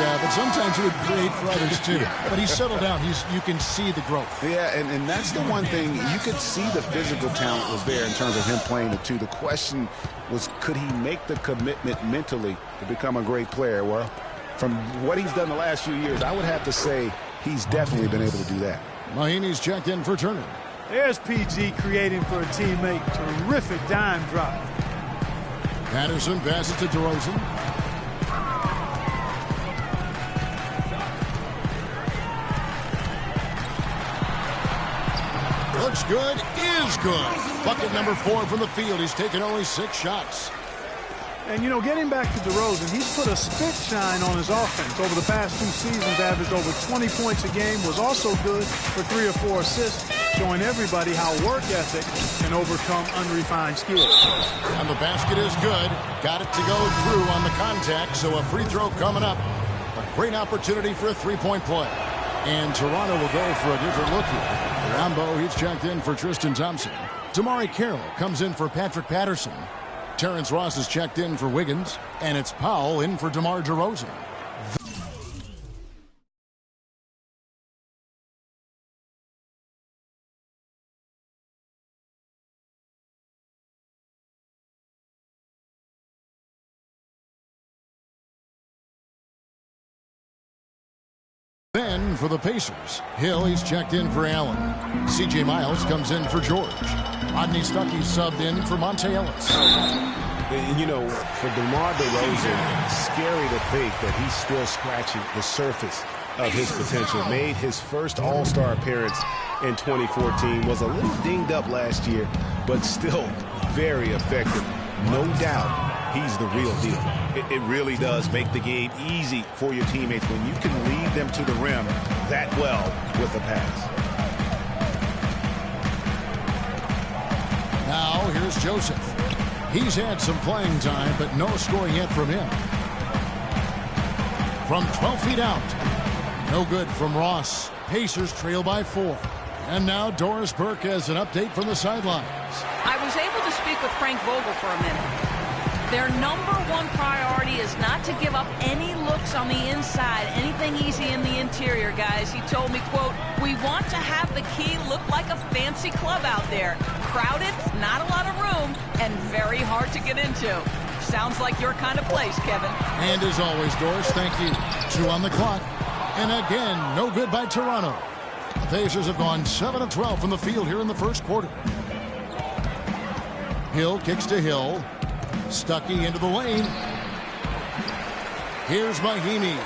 Yeah, but sometimes he would create for others too. But he's settled down. You can see the growth. Yeah, and that's the one thing. You could see the physical talent was there in terms of him playing the two. The question was, could he make the commitment mentally to become a great player? Well, from what he's done the last few years, I would have to say he's definitely been able to do that. Mahinmi's checked in for Turner. There's PG creating for a teammate. Terrific dime drop. Patterson passes to DeRozan. Looks good, is good. Bucket number 4 from the field. He's taken only 6 shots. And, you know, getting back to DeRozan, he's put a spit shine on his offense. Over the past 2 seasons, averaged over 20 points a game, was also good for 3 or 4 assists, showing everybody how work ethic can overcome unrefined skills. And the basket is good. Got it to go through on the contact, so a free throw coming up. A great opportunity for a three-point play. And Toronto will go for a different look here. Rambo, he's checked in for Tristan Thompson. Damari Carroll comes in for Patrick Patterson. Terrence Ross is checked in for Wiggins, and it's Powell in for DeMar DeRozan. Then for the Pacers, Hill, he's checked in for Allen. C.J. Miles comes in for George. Rodney Stuckey subbed in for Monte Ellis. You know, for DeMar DeRozan, it's scary to think that he's still scratching the surface of his potential. Made his first All-Star appearance in 2014. Was a little dinged up last year, but still very effective. No doubt he's the real deal. It really does make the game easy for your teammates when you can lead them to the rim that well with a pass. Now here's Joseph. He's had some playing time, but no scoring yet from him. From 12 feet out. No good from Ross. Pacers trail by 4. And now Doris Burke has an update from the sidelines. I was able to speak with Frank Vogel for a minute. Their number 1 priority is not to give up any looks on the inside, anything easy in the interior, guys. He told me, quote, "We want to have the key look like a fancy club out there. Crowded, not a lot of room, and very hard to get into." Sounds like your kind of place, Kevin. And as always, Doris, thank you. 2 on the clock. And again, no good by Toronto. The Pacers have gone 7 of 12 from the field here in the first quarter. Hill kicks to Hill. Stuckey into the lane. Here's Mahinmi.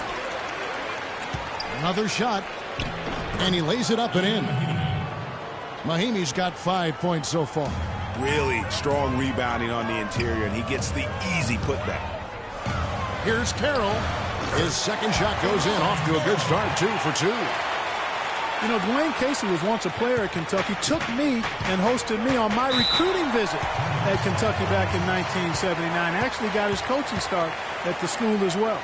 Another shot. And he lays it up and in. Mahinmi's got 5 points so far. Really strong rebounding on the interior, and he gets the easy putback. Here's Carroll. His second shot goes in, off to a good start, 2 for 2. You know, Dwayne Casey was once a player at Kentucky, took me and hosted me on my recruiting visit at Kentucky back in 1979. Actually got his coaching start at the school as well.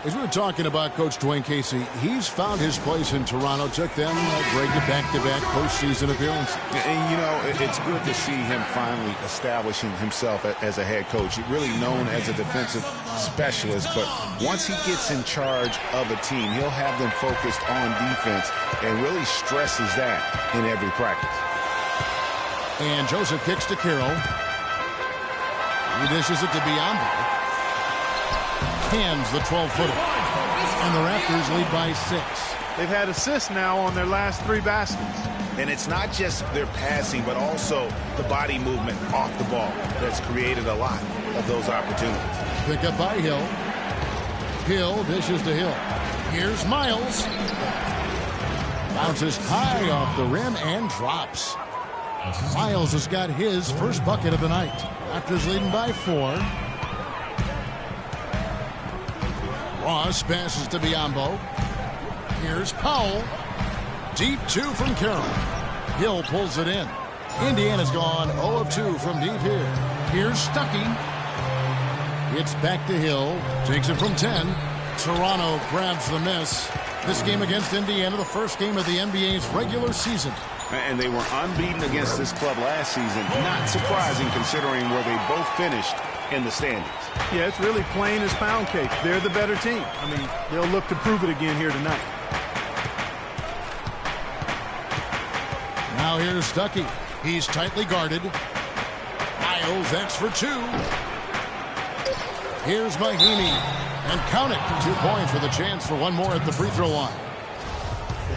As we were talking about Coach Dwayne Casey, he's found his place in Toronto, took them great back-to-back postseason appearances. And, you know, it's good to see him finally establishing himself as a head coach. He's really known as a defensive specialist, but once he gets in charge of a team, he'll have them focused on defense and really stresses that in every practice. And Joseph kicks to Carroll. He dishes it to Biyombo. Hands the 12-footer. And the Raptors lead by 6. They've had assists now on their last 3 baskets. And it's not just their passing, but also the body movement off the ball that's created a lot of those opportunities. Pick up by Hill. Hill dishes to Hill. Here's Miles. Bounces high off the rim and drops. Miles has got his first bucket of the night. Raptors leading by 4. Ross passes to Biyombo. Here's Powell. Deep 2 from Carroll. Hill pulls it in. Indiana's gone 0 of 2 from deep here. Here's Stuckey. It's back to Hill. Takes it from 10. Toronto grabs the miss. This game against Indiana, the first game of the NBA's regular season. And they were unbeaten against this club last season. Not surprising considering where they both finished in the standings. Yeah, it's really plain as pound cake. They're the better team. I mean, they'll look to prove it again here tonight. Now here's Stuckey. He's tightly guarded. Miles, that's for two. Here's Mahimi. And count it. 2 points with a chance for one more at the free throw line.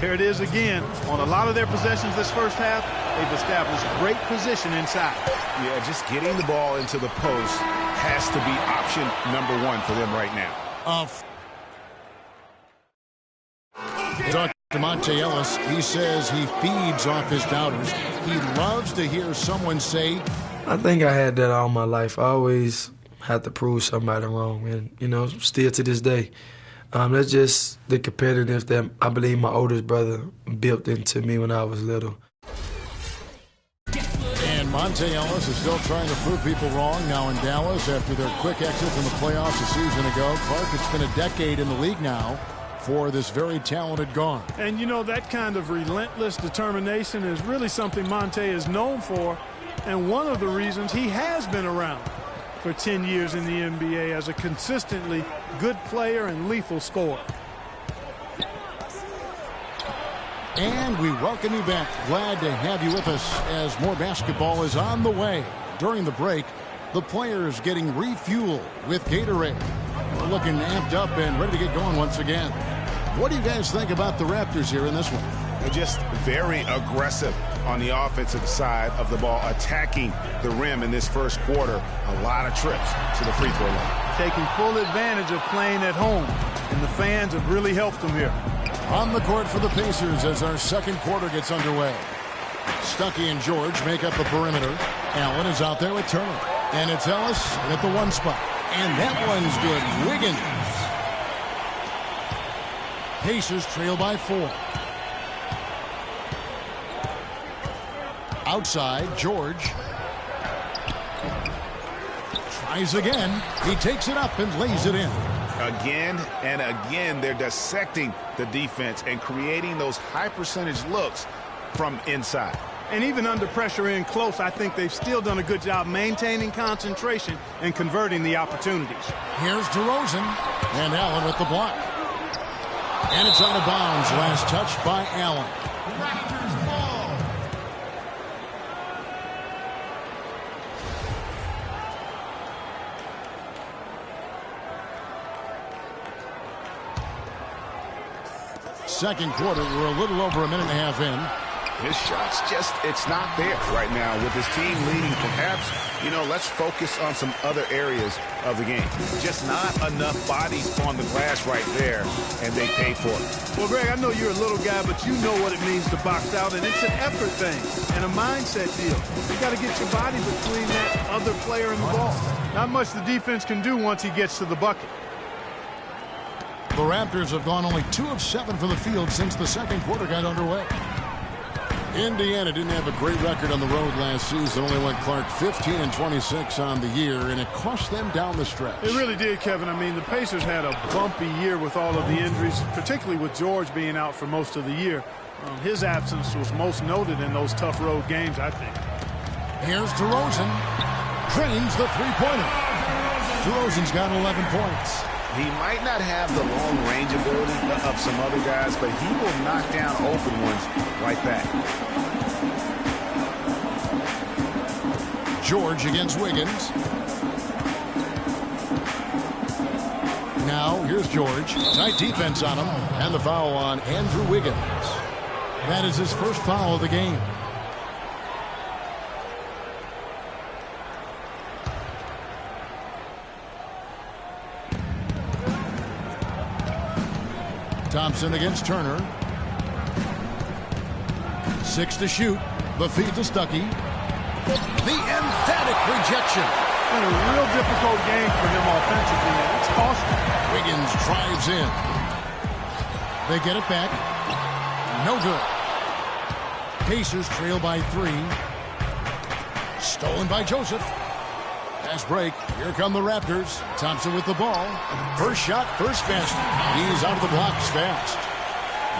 There it is again. On a lot of their possessions this first half, they've established great position inside. Yeah, just getting the ball into the post has to be option number 1 for them right now. Dr. Monte Ellis, he says he feeds off his doubters. He loves to hear someone say, I think I had that all my life. I always had to prove somebody wrong, and, you know, still to this day. That's just the competitiveness that I believe my oldest brother built into me when I was little. And Monte Ellis is still trying to prove people wrong now in Dallas after their quick exit from the playoffs a season ago. Clark, it's been a decade in the league now for this very talented guard. And, you know, that kind of relentless determination is really something Monte is known for, and one of the reasons he has been around for 10 years in the NBA as a consistently good player and lethal scorer. And we welcome you back. Glad to have you with us as more basketball is on the way. During the break, the players getting refueled with Gatorade. We're looking amped up and ready to get going once again. What do you guys think about the Raptors here in this one? They're just very aggressive on the offensive side of the ball, attacking the rim in this first quarter. A lot of trips to the free throw line. Taking full advantage of playing at home, and the fans have really helped them here. On the court for the Pacers as our second quarter gets underway. Stuckey and George make up the perimeter. Allen is out there with Turner. And it's Ellis at the 1 spot. And that one's good. Wiggins. Pacers trail by 4. Outside, George. Tries again. He takes it up and lays it in. Again and again, they're dissecting the defense and creating those high percentage looks from inside. And even under pressure in close, I think they've still done a good job maintaining concentration and converting the opportunities. Here's DeRozan. And Allen with the block. And it's out of bounds. Last touch by Allen. Raptors ball. Second quarter, we're a little over a minute and a half in. His shot's just, it's not there right now with his team leading. Perhaps, you know, let's focus on some other areas of the game. Just not enough bodies on the glass right there, and they paid for it. Well, Greg, I know you're a little guy, but you know what it means to box out, and it's an effort thing and a mindset deal. You got to get your body between that other player and the ball. Not much the defense can do once he gets to the bucket. The Raptors have gone only 2 of 7 from the field since the second quarter got underway. Indiana didn't have a great record on the road last season. Only went, Clark, 15-26 on the year, and it cost them down the stretch. It really did, Kevin. I mean, the Pacers had a bumpy year with all of the injuries, particularly with George being out for most of the year. His absence was most noted in those tough road games, I think. Here's DeRozan. Drains the three-pointer. DeRozan's got 11 points. He might not have the long-range ability of some other guys, but he will knock down open ones like that. George against Wiggins. Now, here's George. Tight defense on him. And the foul on Andrew Wiggins. That is his first foul of the game. Thompson against Turner. 6 to shoot. The feed to Stuckey. The emphatic rejection. Been a real difficult game for him offensively, and it's costly. Wiggins drives in. They get it back. No good. Pacers trail by 3. Stolen by Joseph. Fast break. Here come the Raptors. Thompson with the ball. First shot, first basket. He's out of the blocks fast.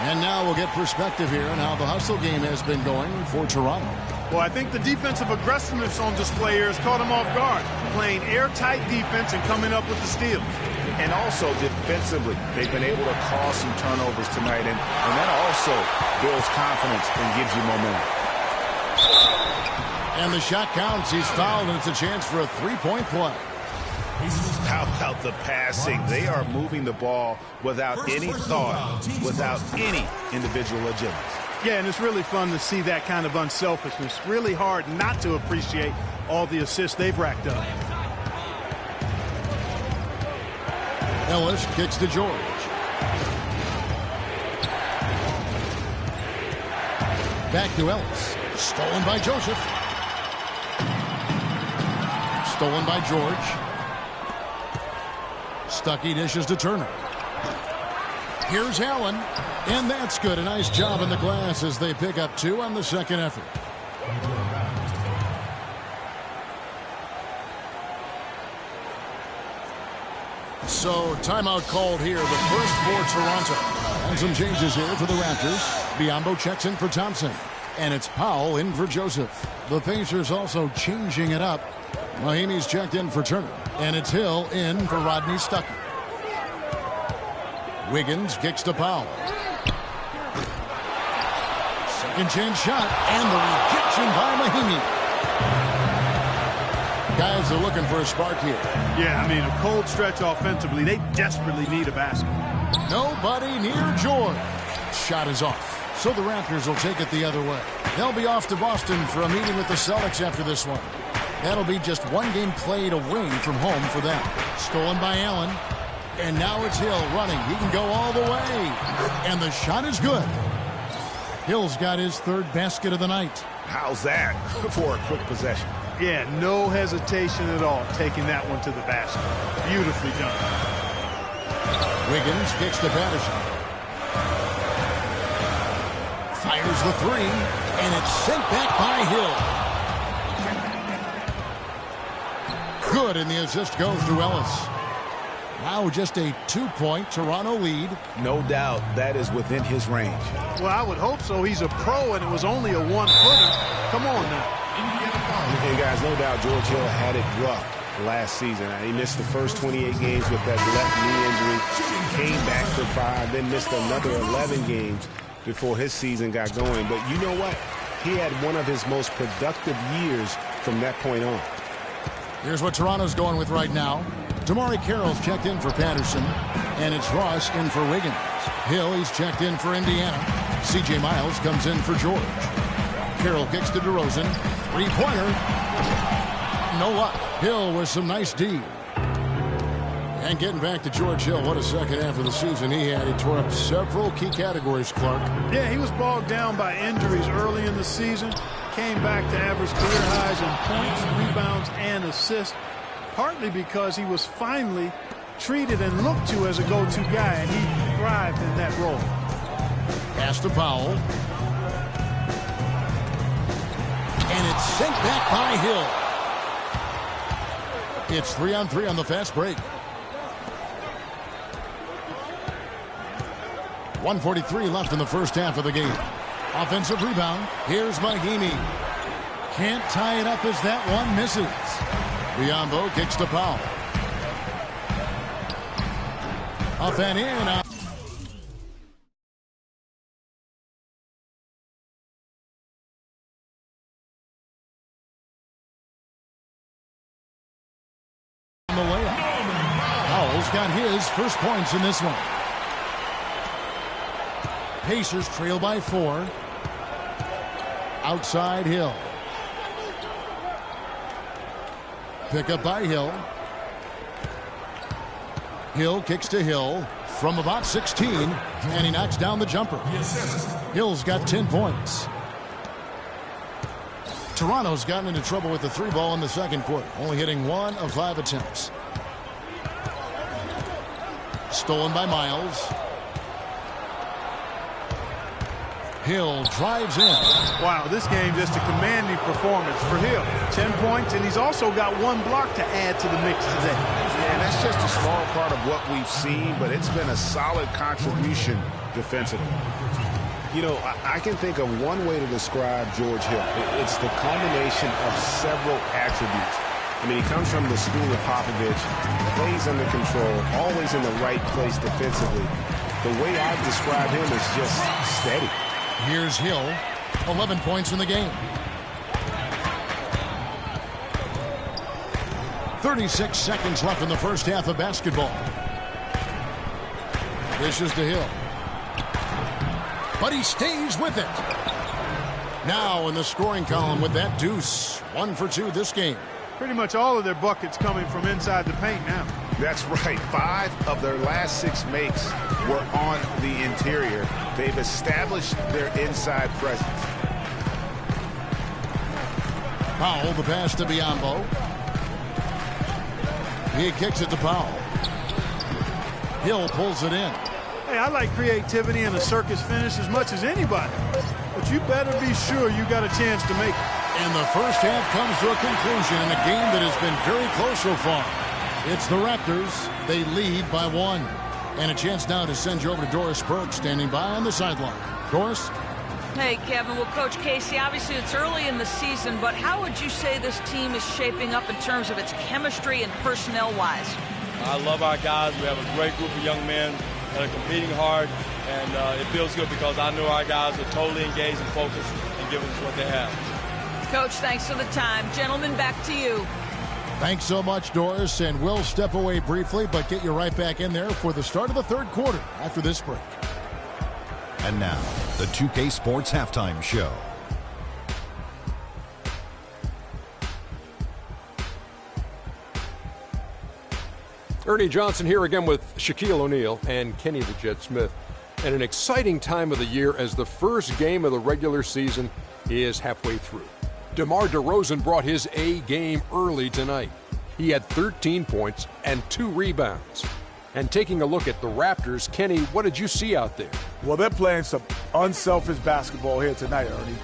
And now we'll get perspective here on how the hustle game has been going for Toronto. Well, I think the defensive aggressiveness on display here has caught them off guard, playing airtight defense and coming up with the steals. And also defensively, they've been able to cause some turnovers tonight, and that also builds confidence and gives you momentum. And the shot counts. He's fouled, and it's a chance for a three-point play. How about the passing? They are moving the ball without any thought, without any individual agility. Yeah, and it's really fun to see that kind of unselfishness. Really hard not to appreciate all the assists they've racked up. Ellis kicks to George. Back to Ellis. Stolen by Joseph. Stolen by George. Stuckey dishes to Turner. Here's Allen. And that's good. A nice job in the glass as they pick up 2 on the second effort. So timeout called here. The first for Toronto. And some changes here for the Raptors. Biyombo checks in for Thompson. And it's Powell in for Joseph. The Pacers also changing it up. Mahimi's checked in for Turner. And it's Hill in for Rodney Stuckey. Wiggins kicks to Powell. Second chance shot. And the rejection by Mahimi. Guys are looking for a spark here. Yeah, I mean, a cold stretch offensively. They desperately need a basket. Nobody near George. Shot is off. So the Raptors will take it the other way. They'll be off to Boston for a meeting with the Celtics after this one. That'll be just one game played away from home for them. Stolen by Allen. And now it's Hill running. He can go all the way. And the shot is good. Hill's got his third basket of the night. How's that for a quick possession? Yeah, no hesitation at all taking that one to the basket. Beautifully done. Wiggins kicks to Patterson. Fires the three, and it's sent back by Hill. Good, and the assist goes to Ellis. Now just a 2-point Toronto lead. No doubt that is within his range. Well, I would hope so. He's a pro, and it was only a 1-footer. Come on now. And guys, no doubt George Hill had it rough last season. He missed the first 28 games with that left knee injury, came back for 5, then missed another 11 games before his season got going. But you know what? He had one of his most productive years from that point on. Here's what Toronto's going with right now. Damari Carroll's checked in for Patterson, and it's Ross in for Wiggins. Hill, he's checked in for Indiana. C.J. Miles comes in for George. Carroll kicks to DeRozan. Three-pointer. No luck. Hill with some nice D. And getting back to George Hill, what a second half of the season he had. He tore up several key categories, Clark. Yeah, he was bogged down by injuries early in the season. Came back to average career highs in points, rebounds, and assists. Partly because he was finally treated and looked to as a go-to guy, and he thrived in that role. Pass to Powell. And it's sent back by Hill. It's 3-on-3 on the fast break. 1:43 left in the first half of the game. Offensive rebound. Here's Mahimi. Can't tie it up as that one misses. Biyombo kicks to Powell. Up and in. The layup. Powell's got his first points in this one. Pacers trail by 4. Outside Hill. Pick up by Hill. Hill kicks to Hill from about 16, and he knocks down the jumper. Hill's got 10 points. Toronto's gotten into trouble with the 3-ball in the second quarter, only hitting 1 of 5 attempts. Stolen by Miles. Hill drives in. Wow, this game just a commanding performance for Hill. 10 points, and he's also got 1 block to add to the mix today. Yeah, and that's just a small part of what we've seen, but it's been a solid contribution defensively. You know, I can think of one way to describe George Hill. It's the combination of several attributes. I mean, he comes from the school of Popovich, plays under control, always in the right place defensively. The way I've described him is just steady. Here's Hill, 11 points in the game. 36 seconds left in the first half of basketball. Dishes to Hill. But he stays with it. Now in the scoring column with that deuce. 1 for 2 this game. Pretty much all of their buckets coming from inside the paint now. That's right. 5 of their last 6 makes were on the interior. They've established their inside presence. Powell, the pass to Biyombo. He kicks it to Powell. Hill pulls it in. Hey, I like creativity and a circus finish as much as anybody. But you better be sure you got a chance to make it. And the first half comes to a conclusion in a game that has been very close so far. It's the Raptors. They lead by 1. And a chance now to send you over to Doris Burke standing by on the sideline. Doris? Hey, Kevin. Well, Coach Casey, obviously it's early in the season, but how would you say this team is shaping up in terms of its chemistry and personnel-wise? I love our guys. We have a great group of young men that are competing hard, and it feels good because I know our guys are totally engaged and focused and giving us what they have. Coach, thanks for the time. Gentlemen, back to you. Thanks so much, Doris, and we'll step away briefly, but get you right back in there for the start of the third quarter after this break. And now, the 2K Sports Halftime Show. Ernie Johnson here again with Shaquille O'Neal and Kenny the Jet Smith. And an exciting time of the year as the first game of the regular season is halfway through. DeMar DeRozan brought his A game early tonight. He had 13 points and 2 rebounds. And taking a look at the Raptors, Kenny, what did you see out there? Well, they're playing some unselfish basketball here tonight, Ernie.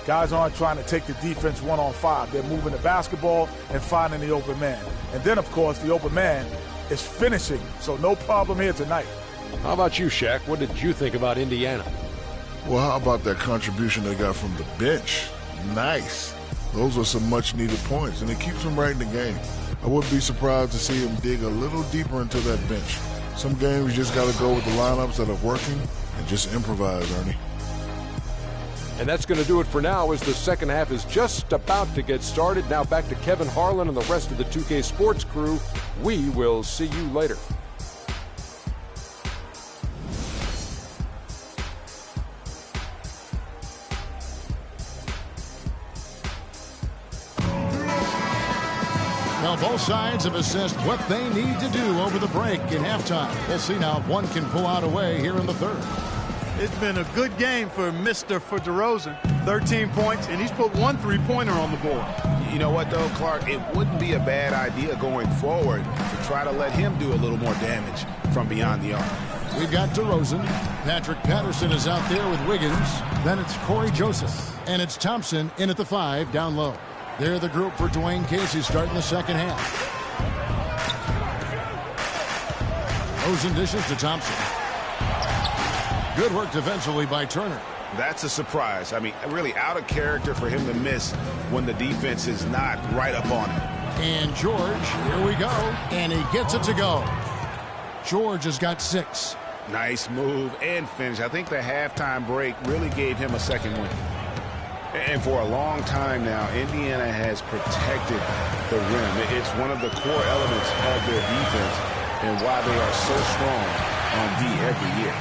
Guys aren't trying to take the defense 1-on-5. They're moving the basketball and finding the open man. And then, of course, the open man is finishing, so no problem here tonight. How about you, Shaq? What did you think about Indiana? Well, how about that contribution they got from the bench? Nice. Those are some much-needed points, and it keeps them right in the game. I wouldn't be surprised to see him dig a little deeper into that bench. Some games you just got to go with the lineups that are working and just improvise, Ernie. And that's going to do it for now as the second half is just about to get started. Now back to Kevin Harlan and the rest of the 2K Sports crew. We will see you later. Now both sides have assessed what they need to do over the break in halftime. We'll see now if one can pull out a way here in the third. It's been a good game for DeRozan. 13 points, and he's put 1 3-pointer on the board. You know what, though, Clark? It wouldn't be a bad idea going forward to try to let him do a little more damage from beyond the arc. We've got DeRozan. Patrick Patterson is out there with Wiggins. Then it's Corey Joseph. And it's Thompson in at the 5 down low. They're the group for Dwayne Casey starting the second half. DeRozan dishes to Thompson. Good work defensively by Turner. That's a surprise. I mean, really out of character for him to miss when the defense is not right up on him. And George, here we go. And he gets it to go. George has got 6. Nice move and finish. I think the halftime break really gave him a second win. And for a long time now, Indiana has protected the rim. It's one of the core elements of their defense and why they are so strong on D every year.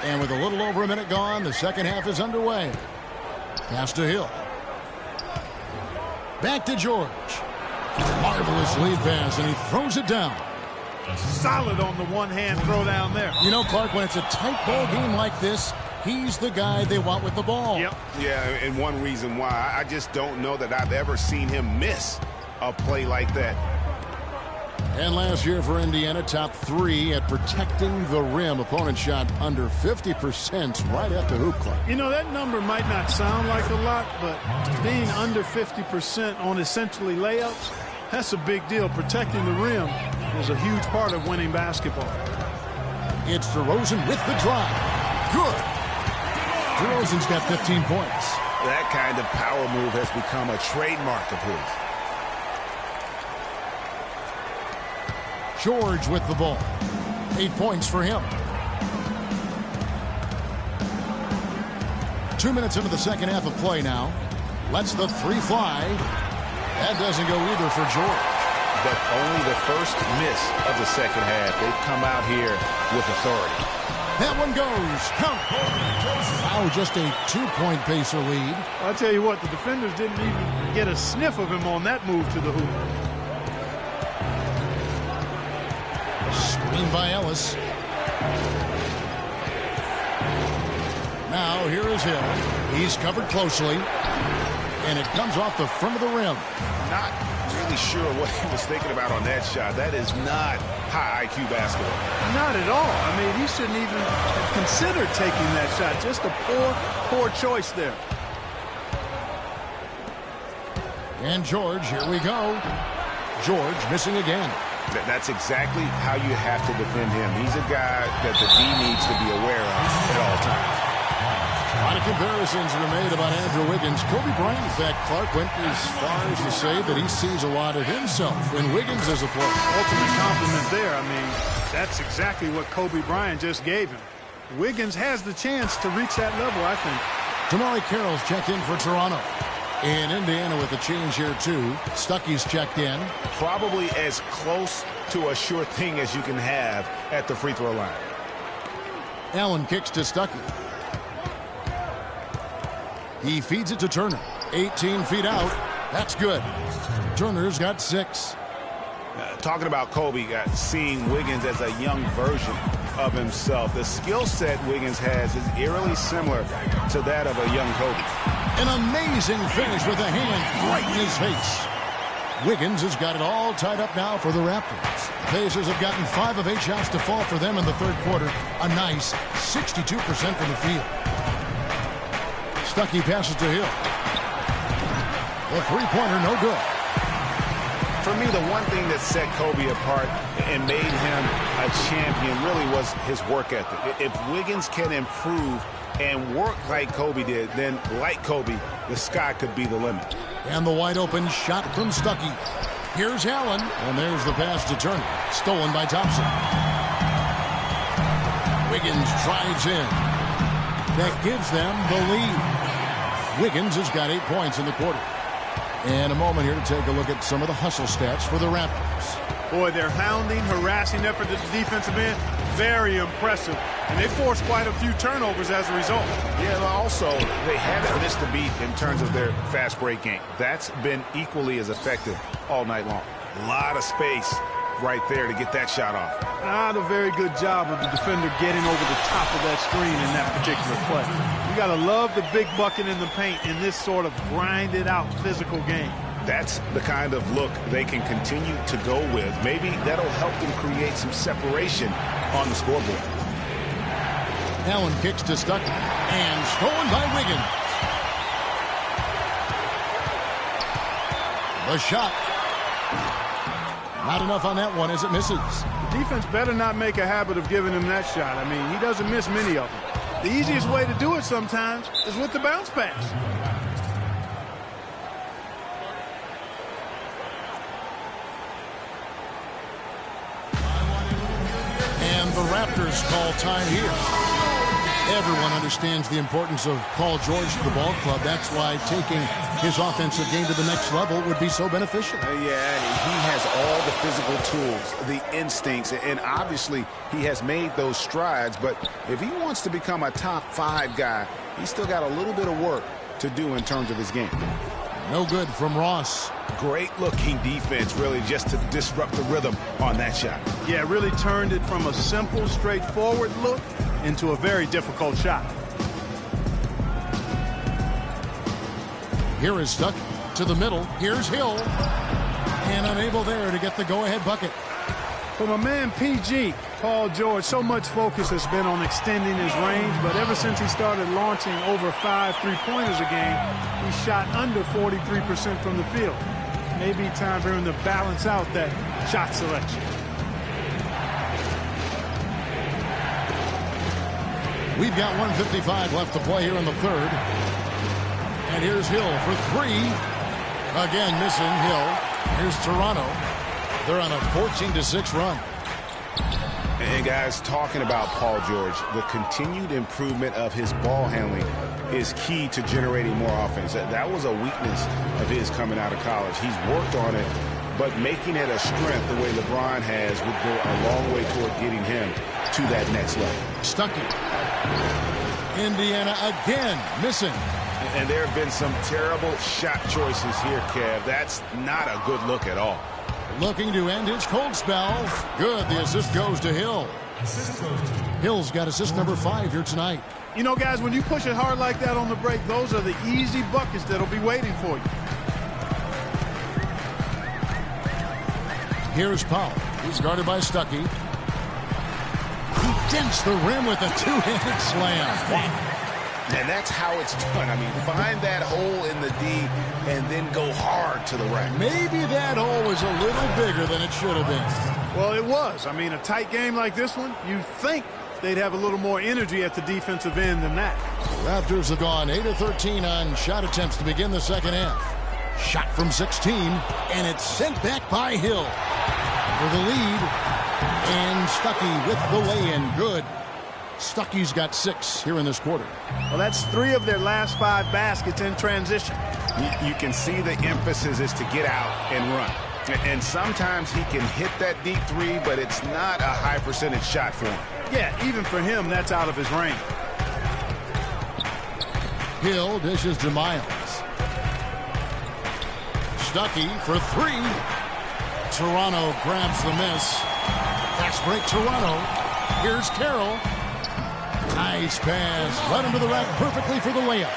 And with a little over a minute gone, the second half is underway. Pass to Hill. Back to George. Marvelous lead pass, and he throws it down. Solid on the one-hand throw down there. You know, Clark, when it's a tight ball game like this, he's the guy they want with the ball. Yep. Yeah, and one reason why, I just don't know that I've ever seen him miss a play like that. And last year for Indiana, top 3 at protecting the rim. Opponent shot under 50% right at the hoop, Clark. You know, that number might not sound like a lot, but being under 50% on essentially layups, that's a big deal. Protecting the rim is a huge part of winning basketball. It's DeRozan with the drive. Good. DeRozan's got 15 points. That kind of power move has become a trademark of his. George with the ball. 8 points for him. 2 minutes into the second half of play now. Lets the three fly. That doesn't go either for George. But only the first miss of the second half. They've come out here with authority. That one goes. Count. Now just a 2-point Pacer lead. I'll tell you what, the defenders didn't even get a sniff of him on that move to the hoop. Screen by Ellis. Now here is Hill. He's covered closely. And it comes off the front of the rim. Not really sure what he was thinking about on that shot. That is not high IQ basketball. Not at all. I mean, he shouldn't even have considered taking that shot. Just a poor choice there. And George, here we go. George missing again. That's exactly how you have to defend him. He's a guy that the D needs to be aware of at all times. A lot of comparisons were made about Andrew Wiggins. Kobe Bryant, in fact, Clark went as far as to say that he sees a lot of himself in Wiggins as a player. Ultimate compliment there. I mean, that's exactly what Kobe Bryant just gave him. Wiggins has the chance to reach that level, I think. Tamari Carroll's checked in for Toronto. In Indiana with a change here, too. Stuckey's checked in. Probably as close to a sure thing as you can have at the free throw line. Allen kicks to Stuckey. He feeds it to Turner. 18 feet out. That's good. Turner's got 6. Talking about Kobe, seeing Wiggins as a young version of himself. The skill set Wiggins has is eerily similar to that of a young Kobe. An amazing finish with a hand right in his face. Wiggins has got it all tied up now for the Raptors. The Pacers have gotten 5 of 8 shots to fall for them in the third quarter. A nice 62% from the field. Stuckey passes to Hill. The three-pointer, no good. For me, the one thing that set Kobe apart and made him a champion really was his work ethic. If Wiggins can improve and work like Kobe did, then like Kobe, the sky could be the limit. And the wide-open shot from Stuckey. Here's Allen, and there's the pass to Turner. Stolen by Thompson. Wiggins drives in. That gives them the lead. Wiggins has got 8 points in the quarter. And a moment here to take a look at some of the hustle stats for the Raptors. Boy, their hounding, harassing effort at the defensive end, very impressive. And they forced quite a few turnovers as a result. Yeah, but also, they haven't missed a beat in terms of their fast break game. That's been equally as effective all night long. A lot of space right there to get that shot off. Not a very good job of the defender getting over the top of that screen in that particular play. You got to love the big bucket in the paint in this sort of grinded-out physical game. That's the kind of look they can continue to go with. Maybe that'll help them create some separation on the scoreboard. Allen kicks to Stuckey, and stolen by Wiggins. The shot. Not enough on that one as it misses. The defense better not make a habit of giving him that shot. I mean, he doesn't miss many of them. The easiest way to do it sometimes is with the bounce pass. And the Raptors call time here. Everyone understands the importance of Paul George to the ball club. That's why taking his offensive game to the next level would be so beneficial. Yeah, he has all the physical tools, the instincts, and obviously he has made those strides. But if he wants to become a top 5 guy, he's still got a little bit of work to do in terms of his game. No good from Ross. Great-looking defense, really, just to disrupt the rhythm on that shot. Yeah, really turned it from a simple, straightforward look into a very difficult shot. Here is Stuck to the middle. Here's Hill. And unable there to get the go-ahead bucket. For my man PG, Paul George, so much focus has been on extending his range, but ever since he started launching over 5 3-pointers a game, he shot under 43% from the field. Maybe time for him to balance out that shot selection. We've got 1:55 left to play here in the third. And here's Hill for three. Again, missing Hill. Here's Toronto. They're on a 14-6 run. And guys, talking about Paul George, the continued improvement of his ball handling is key to generating more offense. That was a weakness of his coming out of college. He's worked on it, but making it a strength the way LeBron has would go a long way toward getting him to that next level. Stuckey. Indiana again missing. And there have been some terrible shot choices here, Kev. That's not a good look at all. Looking to end his cold spell. Good. The assist goes to Hill. Hill's got assist number 5 here tonight. You know, guys, when you push it hard like that on the break, those are the easy buckets that'll be waiting for you. Here's Powell. He's guarded by Stuckey. He dents the rim with a two-handed slam. And that's how it's done. I mean, find that hole in the D and then go hard to the rack. Maybe that hole was a little bigger than it should have been. Well, it was. I mean, a tight game like this one, you think they'd have a little more energy at the defensive end than that. Raptors have gone 8 of 13 on shot attempts to begin the second half. Shot from 16, and it's sent back by Hill for the lead. And Stuckey with the lay-in. Good. Stuckey's got 6 here in this quarter. Well, that's 3 of their last 5 baskets in transition. You can see the emphasis is to get out and run. And sometimes he can hit that deep 3, but it's not a high percentage shot for him. Yeah, even for him, that's out of his range. Hill dishes to Miles. Stuckey for 3. Toronto grabs the miss. Fast break Toronto. Here's Carroll. Nice pass. Led him to the rack perfectly for the layup.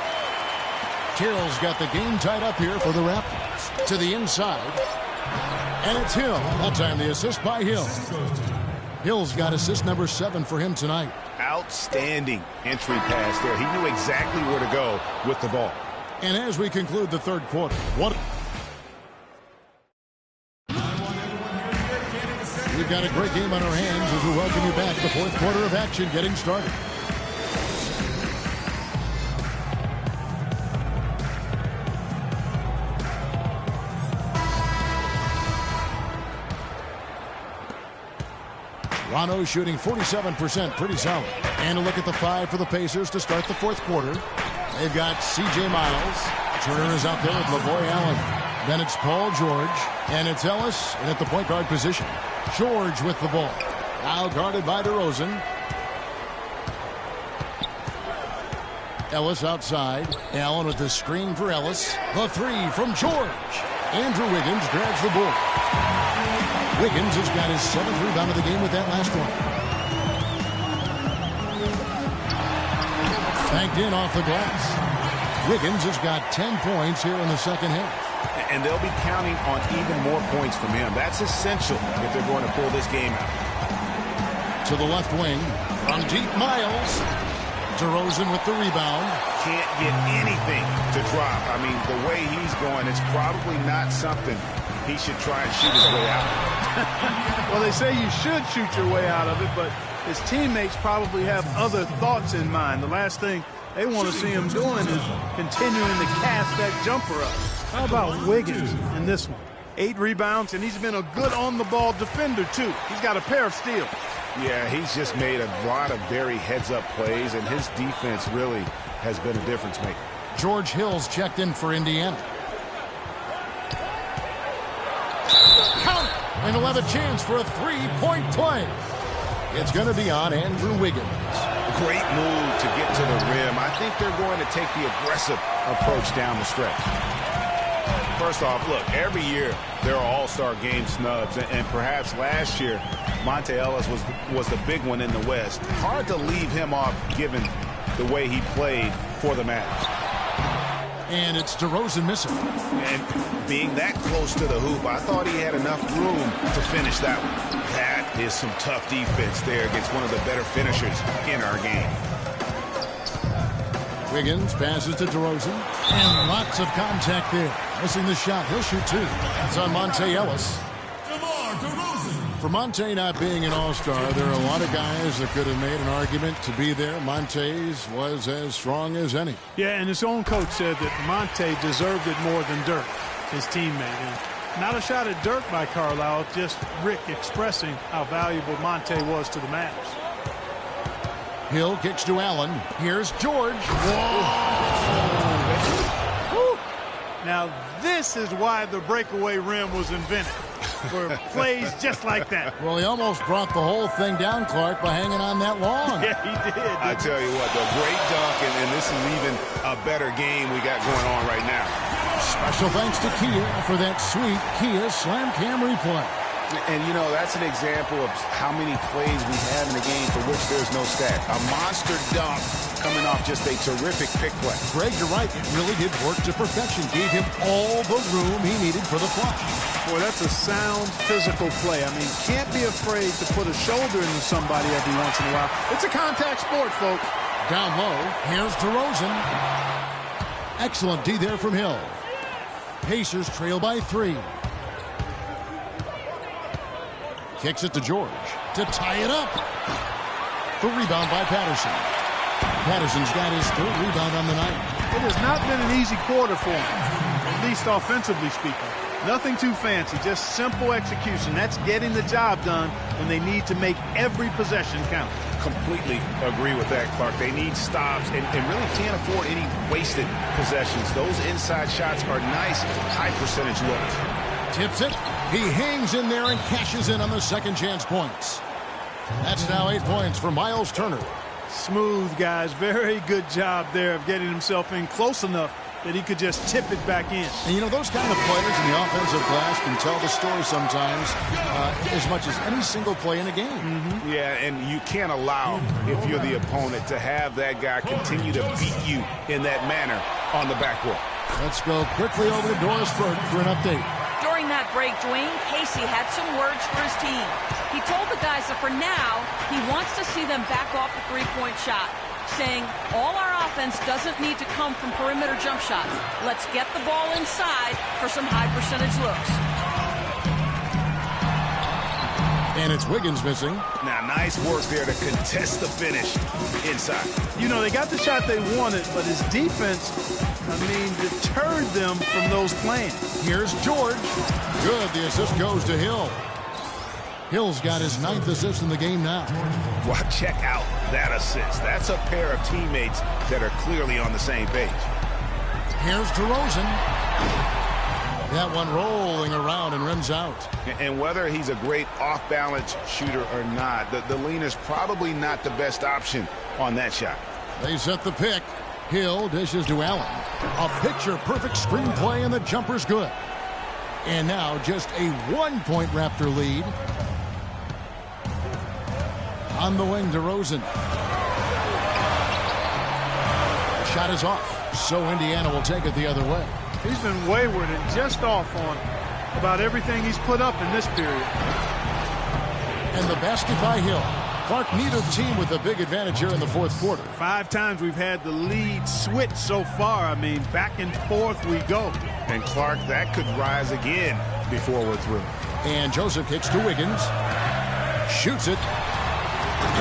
Carroll's got the game tied up here for the Raptors. To the inside. And it's Hill. That time the assist by Hill. Hill's got assist number 7 for him tonight. Outstanding entry pass there. He knew exactly where to go with the ball. And as we conclude the third quarter, we've got a great game on our hands as we welcome you back. The fourth quarter of action getting started. Toronto shooting 47%, pretty solid. And a look at the 5 for the Pacers to start the fourth quarter. They've got C.J. Miles. Turner is out there with LaVoy Allen. Then it's Paul George. And it's Ellis at the point guard position. George with the ball. Now guarded by DeRozan. Ellis outside. Allen with the screen for Ellis. The 3 from George. Andrew Wiggins grabs the board. Wiggins has got his 7th rebound of the game with that last one. Banked in off the glass. Wiggins has got 10 points here in the second half. And they'll be counting on even more points from him. That's essential if they're going to pull this game out. To the left wing. From deep, Miles. DeRozan with the rebound. Can't get anything to drop. I mean, the way he's going, it's probably not something he should try and shoot his way out. Well, they say you should shoot your way out of it, but his teammates probably have other thoughts in mind. The last thing they want to see him doing is continuing to cast that jumper up. How about Wiggins in this one? 8 rebounds, and he's been a good on-the-ball defender, too. He's got a pair of steals. Yeah, he's just made a lot of very heads-up plays, and his defense really has been a difference maker. George Hill's checked in for Indiana. Count! And he'll have a chance for a 3-point play. It's going to be on Andrew Wiggins. Great move to get to the rim. I think they're going to take the aggressive approach down the stretch. First off, look, every year there are all-star game snubs, and perhaps last year Monte Ellis was the big one in the West. Hard to leave him off given the way he played for the Mavs. And it's DeRozan missing. And being that close to the hoop, I thought he had enough room to finish that one. That is some tough defense there against one of the better finishers in our game. Wiggins passes to DeRozan. And lots of contact there. Missing the shot. He'll shoot 2. That's on Monte Ellis. DeMar DeRozan. For Monte not being an all-star, there are a lot of guys that could have made an argument to be there. Monte's was as strong as any. Yeah, and his own coach said that Monte deserved it more than Dirk, his teammate. And not a shot at Dirk by Carlisle, just Rick expressing how valuable Monte was to the Mavs. Hill kicks to Allen. Here's George. Whoa. Now, this is why the breakaway rim was invented. For plays just like that. Well, he almost brought the whole thing down, Clark, by hanging on that long. Yeah, he did. I tell you what, the great dunk, and this is even a better game we got going on right now. Special thanks to Kia for that sweet Kia Slam Cam replay. And, you know, that's an example of how many plays we have in the game for which there's no stat. A monster dunk coming off just a terrific pick play. Greg, you're right. It really did work to perfection. Gave him all the room he needed for the flush. Boy, that's a sound physical play. I mean, can't be afraid to put a shoulder into somebody every once in a while. It's a contact sport, folks. Down low, here's DeRozan. Excellent D there from Hill. Pacers trail by 3. Kicks it to George to tie it up. The rebound by Patterson. Patterson's got his 3rd rebound on the night. It has not been an easy quarter for him, at least offensively speaking. Nothing too fancy, just simple execution. That's getting the job done when they need to make every possession count. Completely agree with that, Clark. They need stops and really can't afford any wasted possessions. Those inside shots are nice, high percentage looks. Tips it. He hangs in there and cashes in on the second chance points. That's now 8 points for Miles Turner. Smooth, guys. Very good job there of getting himself in close enough that he could just tip it back in. And, you know, those kind of players in the offensive glass can tell the story sometimes as much as any single play in a game. Mm-hmm. Yeah, and you can't allow, if you're the opponent, to have that guy continue to beat you in that manner on the backcourt. Let's go quickly over to Doris Burke for an update. During that break, Dwayne Casey had some words for his team. He told the guys that for now, he wants to see them back off the three-point shot, saying all our offense doesn't need to come from perimeter jump shots. Let's get the ball inside for some high percentage looks. And it's Wiggins missing. Now, nice work there to contest the finish inside. You know, they got the shot they wanted, but his defense, deterred them from those plans. Here's George. Good. The assist goes to Hill. Hill's got his 9th assist in the game now. Well, check out that assist. That's a pair of teammates that are clearly on the same page. Here's DeRozan. That one rolling around and rims out. And whether he's a great off-balance shooter or not, the lean is probably not the best option on that shot. They set the pick. Hill dishes to Allen. A picture-perfect screenplay, and the jumper's good. And now just a 1-point Raptor lead. On the wing, DeRozan. The shot is off, so Indiana will take it the other way. He's been wayward and just off on about everything he's put up in this period. And the basket by Hill. Clark, neither team with a big advantage here in the 4th quarter. 5 times we've had the lead switch so far. Back and forth we go. And Clark, that could rise again before we're through. And Joseph kicks to Wiggins. Shoots it.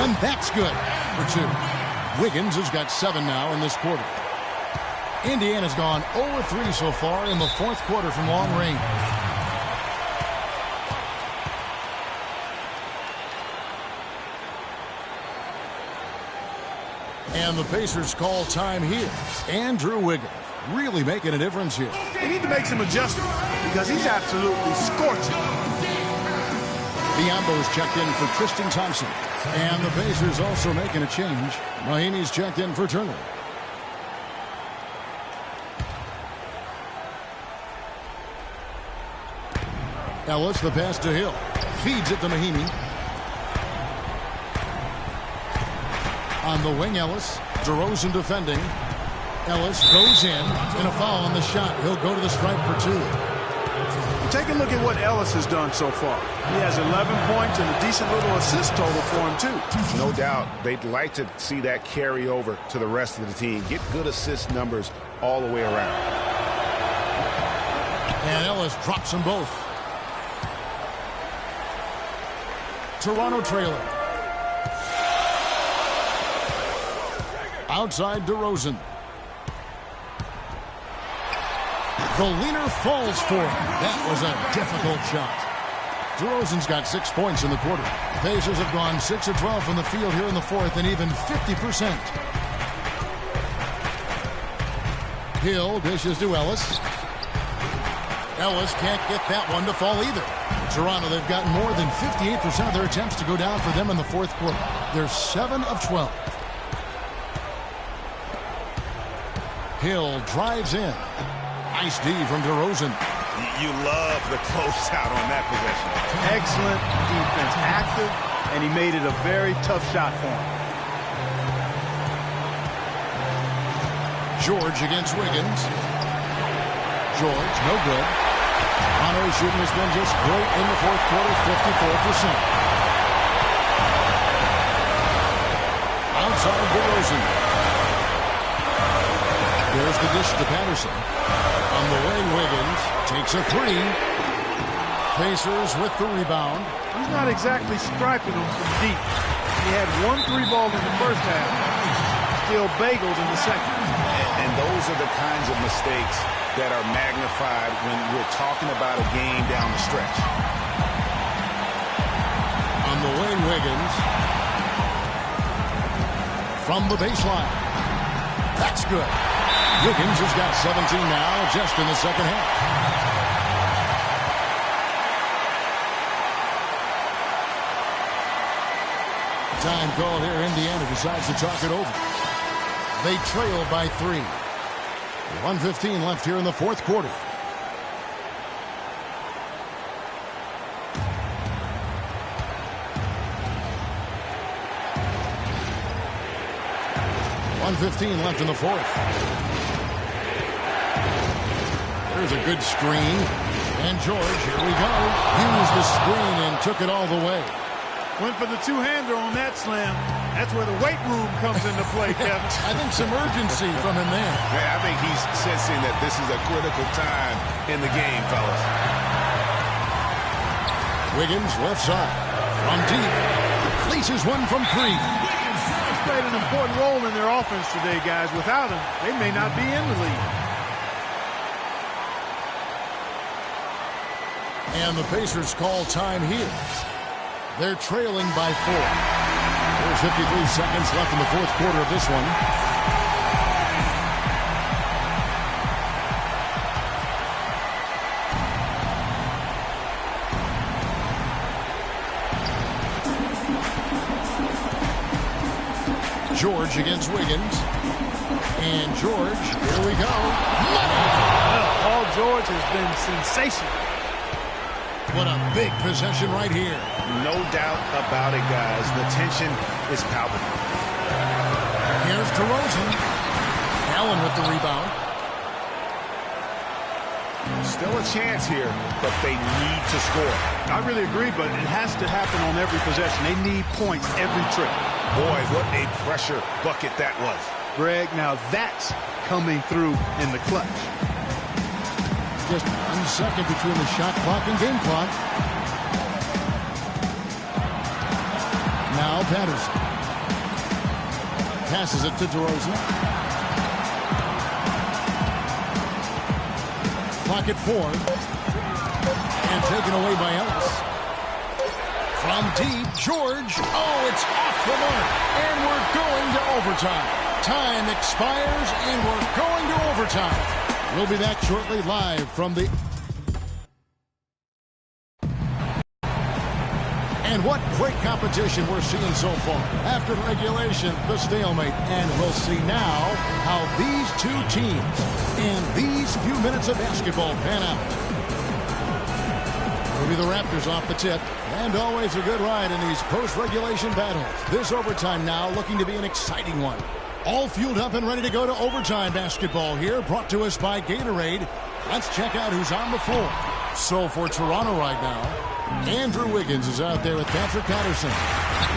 And that's good for 2. Wiggins has got 7 now in this quarter. Indiana's gone 0-3 so far in the 4th quarter from long range. And the Pacers call time here. Andrew Wiggins really making a difference here. They need to make some adjustments because he's absolutely scorching. Biombo's checked in for Tristan Thompson. And the Pacers also making a change. Mahinmi's checked in for Turner. Ellis, the pass to Hill. Feeds it to Mahinmi. On the wing, Ellis. DeRozan defending. Ellis goes in, and a foul on the shot. He'll go to the stripe for 2. Take a look at what Ellis has done so far. He has 11 points and a decent little assist total for him, too. No doubt they'd like to see that carry over to the rest of the team. Get good assist numbers all the way around. And Ellis drops them both. Toronto trailing. Outside DeRozan. The leaner falls for it. That was a difficult shot. DeRozan's got 6 points in the quarter. The Pacers have gone 6 of 12 from the field here in the fourth and even 50%. Hill dishes to Ellis. Ellis can't get that one to fall either. Toronto, they've gotten more than 58% of their attempts to go down for them in the fourth quarter. They're 7 of 12. Hill drives in. Nice D from DeRozan. You love the closeout on that possession. Excellent defense, active, and he made it a very tough shot for him. George against Wiggins. George, no good. Toronto's shooting has been just great in the fourth quarter, 54%. Outside DeRozan. There's the dish to Patterson. On the wing, Wiggins takes a three. Pacers with the rebound. He's not exactly striping them from deep. He had 1 3 ball in the first half. Still bageled in the second. And those are the kinds of mistakes that are magnified when we're talking about a game down the stretch. On the wing, Wiggins. From the baseline. That's good. Wiggins has got 17 now just in the second half. Time called here. Indiana decides to talk it over. They trail by 3. 1:15 left here in the fourth quarter. .115 left in the fourth. There's a good screen. And George, here we go. Used the screen and took it all the way. Went for the two-hander on that slam. That's where the weight room comes into play, Kevin. I think some urgency from him there. Yeah, I think he's sensing that this is a critical time in the game, fellas. Wiggins left side. From deep. Places one from 3. He's played an important role in their offense today, guys. Without him, they may not be in the league. And the Pacers call time here. They're trailing by 4. There's 53 seconds left in the fourth quarter of this one. George against Wiggins. And George, here we go. Paul George has been sensational. What a big possession right here. No doubt about it, guys. The tension is palpable. Here's DeRozan. Allen with the rebound. Still a chance here, but they need to score. I really agree, but it has to happen on every possession. They need points every trip. Boy, what a pressure bucket that was. Greg, now that's coming through in the clutch. Just 1 second between the shot clock and game clock. Now Patterson. Passes it to DeRozan. Clock at 4. And taken away by Ellis. From deep, George. Oh, it's off the mark. And we're going to overtime. Time expires, and we're going to overtime. We'll be back shortly live from the... And what great competition we're seeing so far. After regulation, the stalemate. And we'll see now how these two teams in these few minutes of basketball pan out. It'll be the Raptors off the tip. And always a good ride in these post-regulation battles. This overtime now looking to be an exciting one. All fueled up and ready to go to overtime basketball here, brought to us by Gatorade. Let's check out who's on the floor. So for Toronto right now, Andrew Wiggins is out there with Patrick Patterson.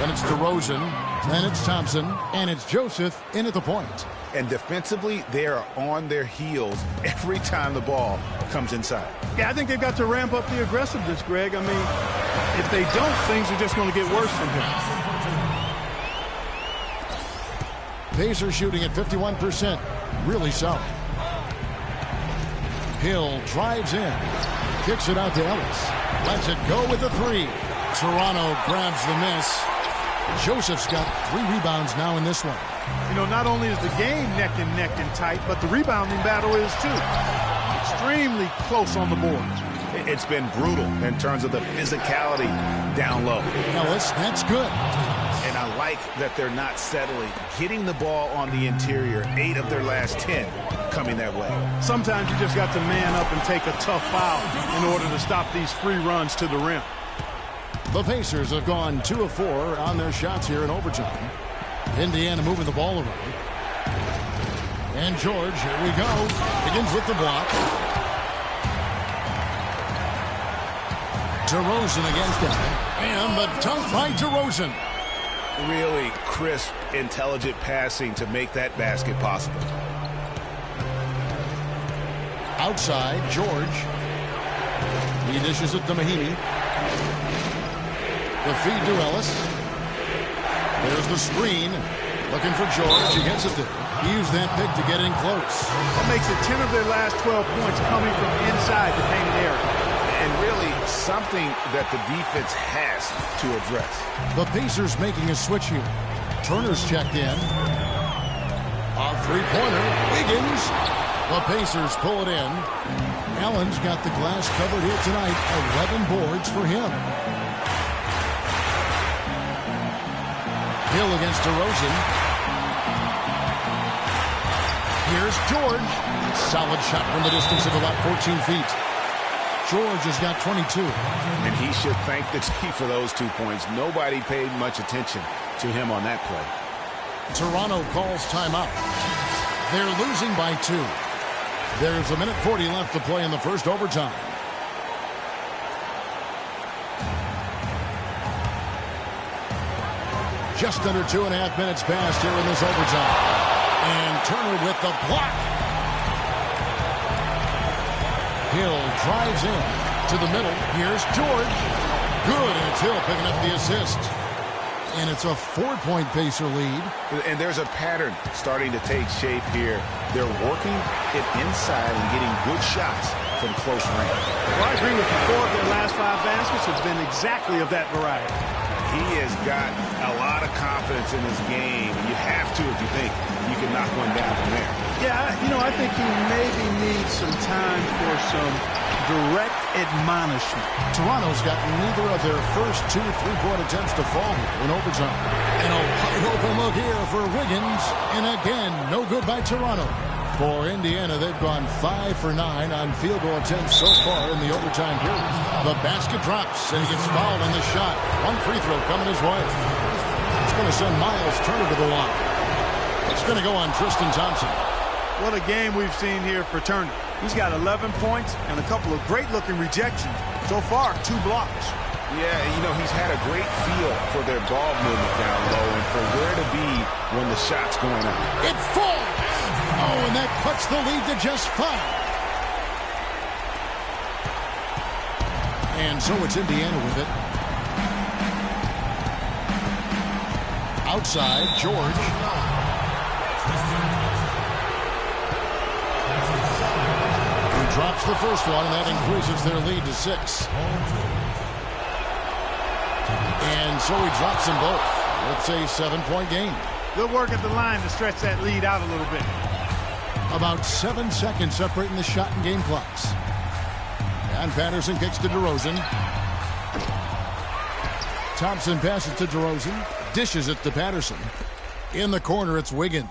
Then it's DeRozan, then it's Thompson, and it's Joseph in at the point. And defensively, they are on their heels every time the ball comes inside. Yeah, I think they've got to ramp up the aggressiveness, Greg. I mean, If they don't, things are just going to get worse from him. Pacers shooting at 51%. Really solid. Hill drives in. Kicks it out to Ellis. Lets it go with the three. Toronto grabs the miss. Joseph's got 3 rebounds now in this one. You know, not only is the game neck and tight, but the rebounding battle is too. Extremely close on the board. It's been brutal in terms of the physicality down low. Ellis, that's good. And I like that they're not settling. Getting the ball on the interior, 8 of their last 10 coming that way. Sometimes you just got to man up and take a tough foul in order to stop these free runs to the rim. The Pacers have gone 2 of 4 on their shots here in overtime. Indiana moving the ball around. And George, here we go. Begins with the block. DeRozan against him. And the dunk by DeRozan. Really crisp, intelligent passing to make that basket possible. Outside, George. He dishes it to Mahinmi. The feed to Ellis. There's the screen. Looking for George. He gets it there. He used that pick to get in close. That makes it 10 of their last 12 points coming from inside the painted area. And really something that the defense has to address. The Pacers making a switch here. Turner's checked in. A three-pointer. Wiggins. The Pacers pull it in. Allen's got the glass covered here tonight. 11 boards for him. Hill against DeRozan. Here's George. Solid shot from the distance of about 14 feet. George has got 22. And he should thank the team for those 2 points. Nobody paid much attention to him on that play. Toronto calls timeout. They're losing by 2. There's 1:40 left to play in the first overtime. Just under 2.5 minutes passed here in this overtime. And Turner with the block. Hill drives in to the middle. Here's George. Good, and it's Hill picking up the assist. And it's a 4-point Pacer lead. And there's a pattern starting to take shape here. They're working it inside and getting good shots from close range. Well, I agree with you. 4 of their last 5 baskets have been exactly of that variety. He has got a lot of confidence in his game. You have to if you think you can knock one down from there. Yeah, you know, I think he maybe needs some time for some direct admonishment. Toronto's got neither of their first 2 3-point attempts to fall here in overtime. And a wide open look here for Wiggins. And again, no good by Toronto. For Indiana, they've gone 5 for 9 on field goal attempts so far in the overtime period. The basket drops, and he gets fouled on the shot. 1 free throw coming his way. It's going to send Miles Turner to the line. It's going to go on Tristan Thompson. What a game we've seen here for Turner. He's got 11 points and a couple of great-looking rejections. So far, 2 blocks. Yeah, you know, he's had a great feel for their ball movement down low and for where to be when the shot's going up. It falls! Oh, and that cuts the lead to just 5. And so it's Indiana with it. Outside, George. He drops the first one, and that increases their lead to 6. And so he drops them both. It's a 7-point game. Good work at the line to stretch that lead out a little bit. About 7 seconds separating the shot and game clocks. And Patterson kicks to DeRozan. Thompson passes to DeRozan. Dishes it to Patterson. In the corner, it's Wiggins.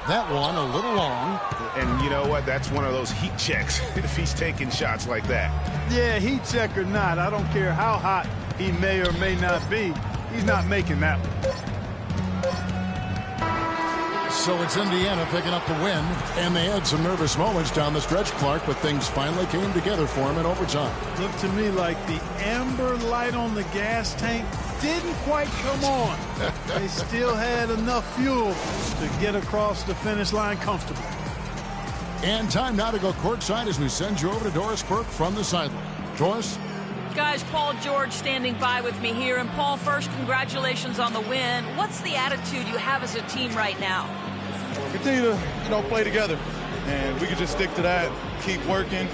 That one a little long. And you know what? That's one of those heat checks if he's taking shots like that. Yeah, heat check or not, I don't care how hot he may or may not be. He's not making that one. So it's Indiana picking up the win, and they had some nervous moments down the stretch, Clark, but things finally came together for him in overtime. Looked to me like the amber light on the gas tank didn't quite come on. They still had enough fuel to get across the finish line comfortably. And time now to go courtside as we send you over to Doris Burke from the sideline. Doris? Guys, Paul George standing by with me here. And Paul, first, congratulations on the win. What's the attitude you have as a team right now? Continue to, play together. And we can just stick to that, keep working,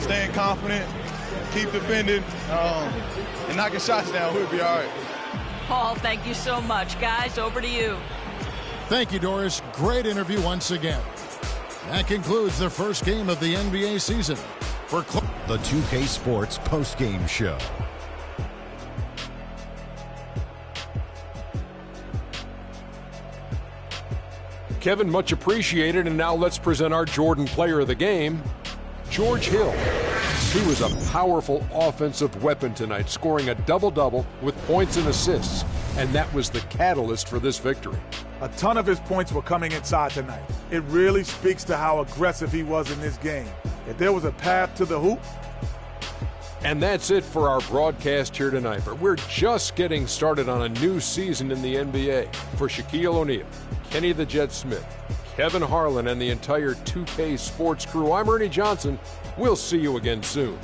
staying confident, keep defending, and knocking shots down. We'll be all right. Paul, thank you so much. Guys, over to you. Thank you, Doris. Great interview once again. That concludes the first game of the NBA season. For the 2K Sports postgame show. Kevin, much appreciated. And now let's present our Jordan player of the game, George Hill. He was a powerful offensive weapon tonight, scoring a double-double with points and assists. And that was the catalyst for this victory. A ton of his points were coming inside tonight. It really speaks to how aggressive he was in this game. If there was a path to the hoop. And that's it for our broadcast here tonight. But we're just getting started on a new season in the NBA. For Shaquille O'Neal, Kenny the Jet Smith, Kevin Harlan, and the entire 2K Sports crew, I'm Ernie Johnson. We'll see you again soon.